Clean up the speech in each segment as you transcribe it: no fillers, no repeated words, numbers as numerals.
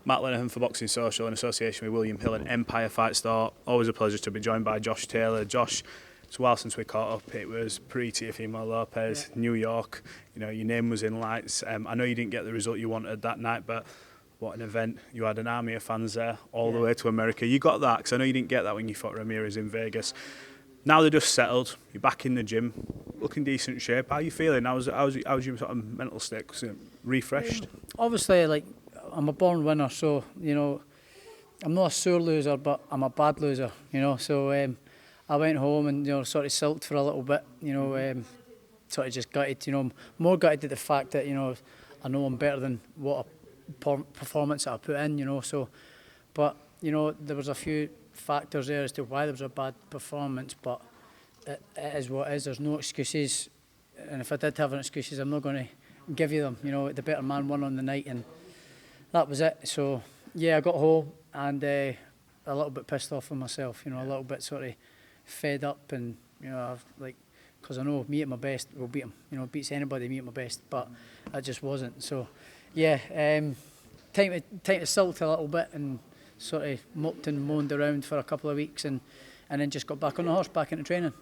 Matt Lenihan for Boxing Social in association with William Hill and Empire Fight Store. Always a pleasure to be joined by Josh Taylor. Josh, it's a while since we caught up. It was pre-Teofimo Lopez, New York. You know, your name was in lights. I know you didn't get the result you wanted that night, but what an event. You had an army of fans there all the way to America. You got that, because I know you didn't get that when you fought Ramirez in Vegas. Now they're just settled. You're back in the gym, looking decent shape. How are you feeling? How's your sort of mental state? Refreshed? Obviously, like, I'm a born winner, so, you know, I'm not a sore loser, but I'm a bad loser, you know. So I went home and, you know, sort of sulked for a little bit, you know, sort of just gutted, you know, more gutted at the fact that, you know, I know I'm better than what a performance that I put in, you know. So, but, you know, there was a few factors there as to why there was a bad performance, but it is what it is. There's no excuses, and if I did have an excuses, I'm not going to give you them. You know, the better man won on the night, and that was it. So yeah, I got home and a little bit pissed off with myself. You know, a little bit sort of fed up, and you know, like, because I know me at my best will beat him. You know, beats anybody me at my best, but I just wasn't. So yeah, time to sulk a little bit and sort of moped and moaned around for a couple of weeks, and then just got back on the horse, back into training.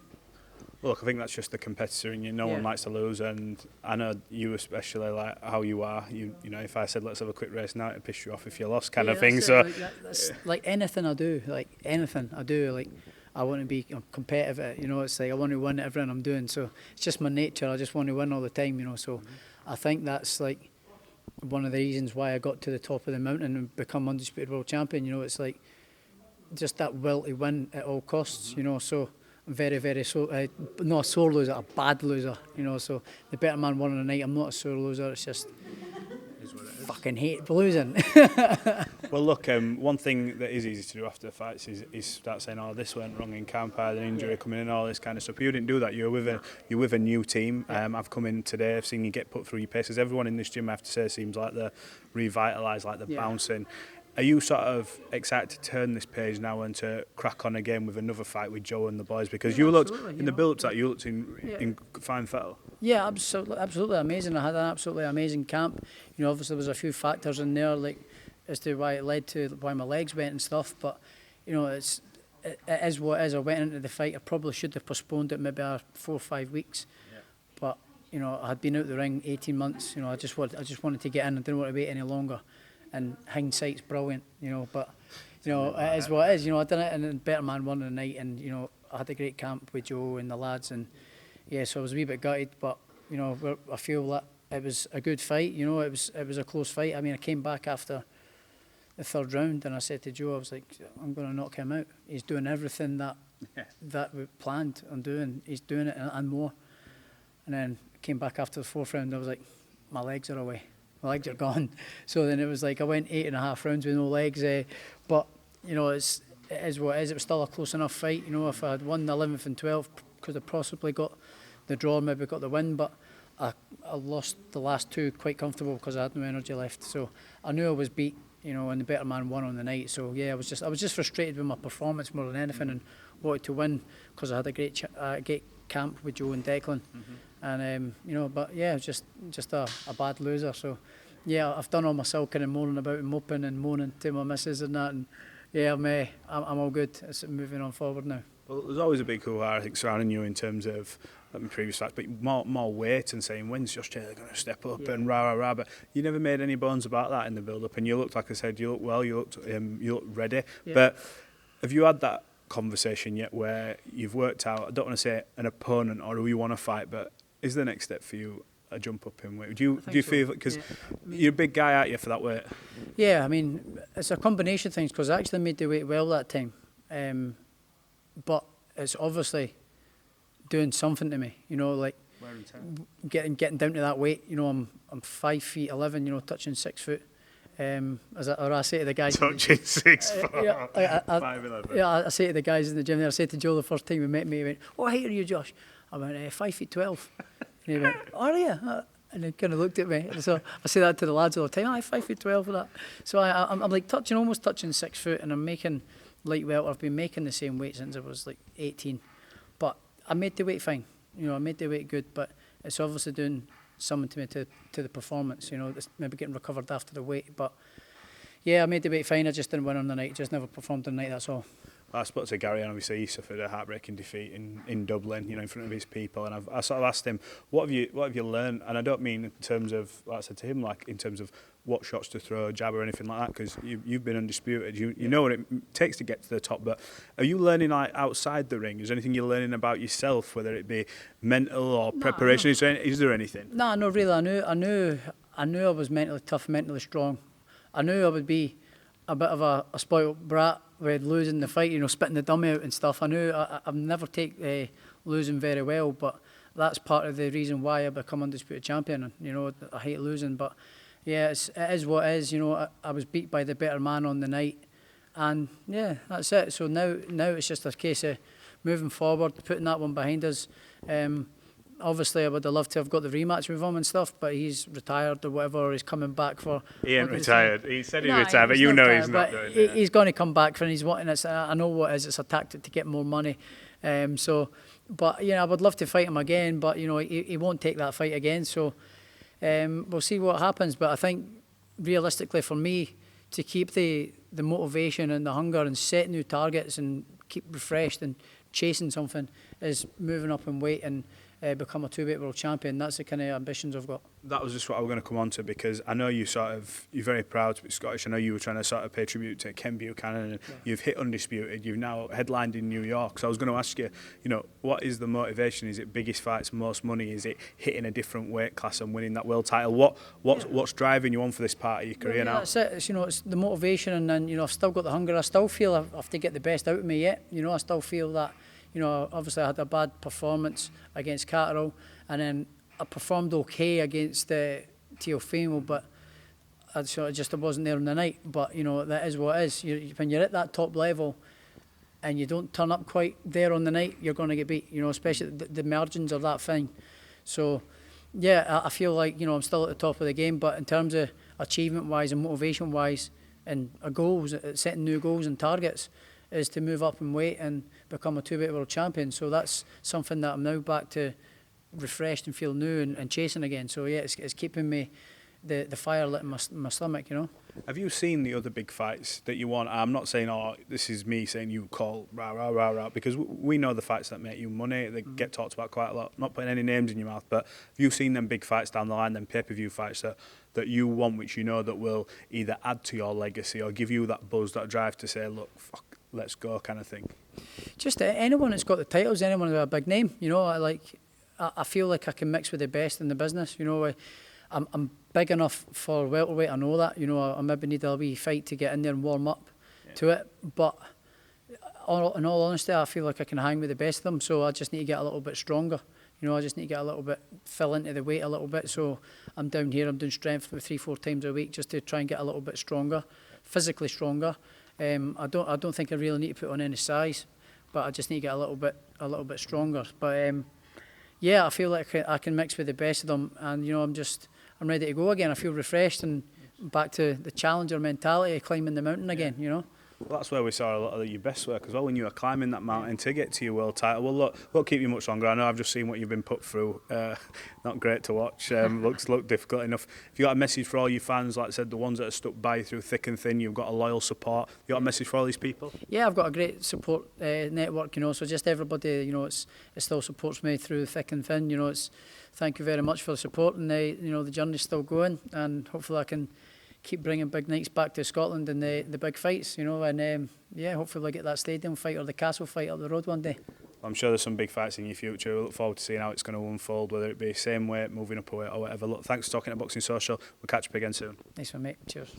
Well, look, I think that's just the competitor in you. No one likes to lose, and I know you especially, like how you are. You know, if I said let's have a quick race now, it'd piss you off if you lost, kind of thing. So that's like anything I do, like I want to be competitive. You know, it's like I want to win everything I'm doing. So it's just my nature. I just want to win all the time. You know, so I think that's like one of the reasons why I got to the top of the mountain and become undisputed world champion. You know, it's like just that will to win at all costs. You know, so I'm very, very not a sore loser, a bad loser. You know, so the better man won on the night. I'm not a sore loser. It's just fucking hate losing. Well, look, one thing that is easy to do after fights is start saying, "Oh, this went wrong in camp. I had an injury coming in, all this kind of stuff." But you didn't do that. You're with a new team. I've come in today. I've seen you get put through your paces. Everyone in this gym, I have to say, seems like they're revitalised, like they're bouncing. Are you sort of excited to turn this page now and to crack on again with another fight with Joe and the boys? Because you looked in the build-up to that, you looked in fine fettle. Yeah, absolutely amazing. I had an absolutely amazing camp. You know, obviously there was a few factors in there, like as to why it led to why my legs went and stuff. But you know, it is what it is. I went into the fight. I probably should have postponed it maybe 4 or 5 weeks. Yeah. But you know, I had been out the ring 18 months. You know, I just wanted to get in. I didn't want to wait any longer. And hindsight's brilliant, you know. But you know, it is what it is. You know, I done it, and the better man won the night. And you know, I had a great camp with Joe and the lads, and yeah, so I was a wee bit gutted, but you know, I feel that it was a good fight. You know, it was a close fight. I mean, I came back after the third round, and I said to Joe, I was like, I'm going to knock him out. He's doing everything that we planned on doing. He's doing it and more. And then came back after the fourth round. I was like, my legs are away. My legs are gone. So then it was like I went 8.5 rounds with no legs. But you know, it is what it is. It was still a close enough fight. You know, if I had won the 11th and 12th, could have possibly got the draw, maybe got the win. But I lost the last two quite comfortable because I had no energy left. So I knew I was beat. You know, and the better man won on the night. So yeah, I was just frustrated with my performance more than anything, and wanted to win because I had a great camp with Joe and Declan. And you know, but yeah, it was just a bad loser. So yeah, I've done all my sulking and moaning about and moping and moaning to my missus and that, and yeah, I'm all good. It's moving on forward now. Well, there's always a big hoo-ha, I think, surrounding you in terms of previous facts, but more weight and saying when's Josh Taylor going to step up and rah. But you never made any bones about that in the build-up, and you looked, like I said, you looked well, you looked ready. Yeah. But have you had that conversation yet where you've worked out, I don't want to say an opponent or who you want to fight, but is the next step for you a jump up in weight? Do you feel, because you're a big guy, aren't you, for that weight? Yeah, I mean, it's a combination of things, because I actually made the weight well that time, but it's obviously doing something to me, you know, like getting down to that weight. You know, I'm 5'11", you know, touching 6 foot. Or I say to the guys, touching 6 foot. 5'11". Yeah, I say to the guys in the gym there. I said to Joe the first time we met me, he went, "What height are you, Josh?" I went, 5'12". And he went, "Are you?" And he kind of looked at me. And so I say that to the lads all the time. 5'12" for that. So I'm like almost touching 6 foot, and I'm making light welter. I've been making the same weight since I was like 18. But I made the weight fine. You know, I made the weight good, but it's obviously doing something to me to the performance. You know, it's maybe getting recovered after the weight. But yeah, I made the weight fine. I just didn't win on the night. Just never performed on the night. That's all. I spoke to Gary, and obviously he suffered a heartbreaking defeat in Dublin, in front of his people. And I sort of asked him, what have you learned? And I don't mean in terms of, like I said to him, like in terms of what shots to throw, jab or anything like that, because you've been undisputed. You know what it takes to get to the top. But are you learning like outside the ring? Is there anything you're learning about yourself, whether it be mental or preparation? No. Is there anything? No, not really. I knew I was mentally tough, mentally strong. I knew I would be a bit of a spoiled brat with losing the fight, spitting the dummy out and stuff. I knew I've never take losing very well, but that's part of the reason why I become undisputed champion. And I hate losing, but yeah, it is what it is. I was beat by the better man on the night, and yeah, that's it. So now it's just a case of moving forward, putting that one behind us. Obviously, I would have loved to have got the rematch with him and stuff, but he's retired or whatever, or he's coming back for... He ain't retired. He said he retired, but he's not doing it. He's going to come back for it, and he's wanting it. I know what it is. It's a tactic to get more money. But I would love to fight him again, but, he won't take that fight again. So we'll see what happens. But I think, realistically, for me, to keep the motivation and the hunger and set new targets and keep refreshed and chasing something is moving up in weight and become a two-weight world champion. That's the kind of ambitions I've got. That was just what I was going to come on to, because I know you're very proud to be Scottish. I know you were trying to sort of pay tribute to Ken Buchanan, and you've hit undisputed. You've now headlined in New York. So I was going to ask you, what is the motivation? Is it biggest fights, most money? Is it hitting a different weight class and winning that world title? What's driving you on for this part of your career now? That's it. It's the motivation, and then I've still got the hunger. I still feel I have to get the best out of me yet. I still feel that. Obviously I had a bad performance against Catterall, and then I performed okay against Teofimo, but I wasn't there on the night. But that is what it is. When you're at that top level and you don't turn up quite there on the night, you're going to get beat. Especially the margins of that thing. So yeah, I feel like I'm still at the top of the game, but in terms of achievement wise and motivation wise and goals, setting new goals and targets, is to move up in weight and become a two-weight world champion. So that's something that I'm now back to, refreshed and feel new and chasing again. So yeah, it's keeping me the fire lit in my stomach. Have you seen the other big fights that you want? I'm not saying, this is me saying you call rah rah rah rah, because we know the fights that make you money. They get talked about quite a lot. Not putting any names in your mouth, but have you seen them big fights down the line, them pay-per-view fights that you want, which that will either add to your legacy or give you that buzz, that drive to say, look, fuck, let's go, kind of thing? Just anyone that's got the titles, anyone with a big name. I feel like I can mix with the best in the business. I'm big enough for welterweight. I know that. I maybe need a wee fight to get in there and warm up to it. But in all honesty, I feel like I can hang with the best of them. So I just need to get a little bit stronger. I just need to get a little bit, fill into the weight a little bit. So I'm down here. I'm doing strength 3-4 times a week just to try and get a little bit stronger, physically stronger. I don't think I really need to put on any size, but I just need to get a little bit stronger. But yeah, I feel like I can mix with the best of them, and I'm ready to go again. I feel refreshed and back to the challenger mentality, climbing the mountain again. Well, that's where we saw a lot of your best work as well, when you were climbing that mountain to get to your world title. Well, look, won't keep you much longer. I know I've just seen what you've been put through. Not great to watch. Look difficult enough. If you got a message for all your fans, like I said, the ones that have stuck by you through thick and thin, you've got a loyal support. You got a message for all these people? Yeah, I've got a great support network. So just everybody, it still supports me through thick and thin. Thank you very much for the support, and the journey's still going, and hopefully I can keep bringing big nights back to Scotland and the big fights, and hopefully I get that stadium fight or the castle fight up the road one day. I'm sure there's some big fights in your future. We look forward to seeing how it's going to unfold, whether it be same weight, moving up a weight or whatever. Look, thanks for talking to Boxing Social. We'll catch up again soon. Nice one, mate. Cheers.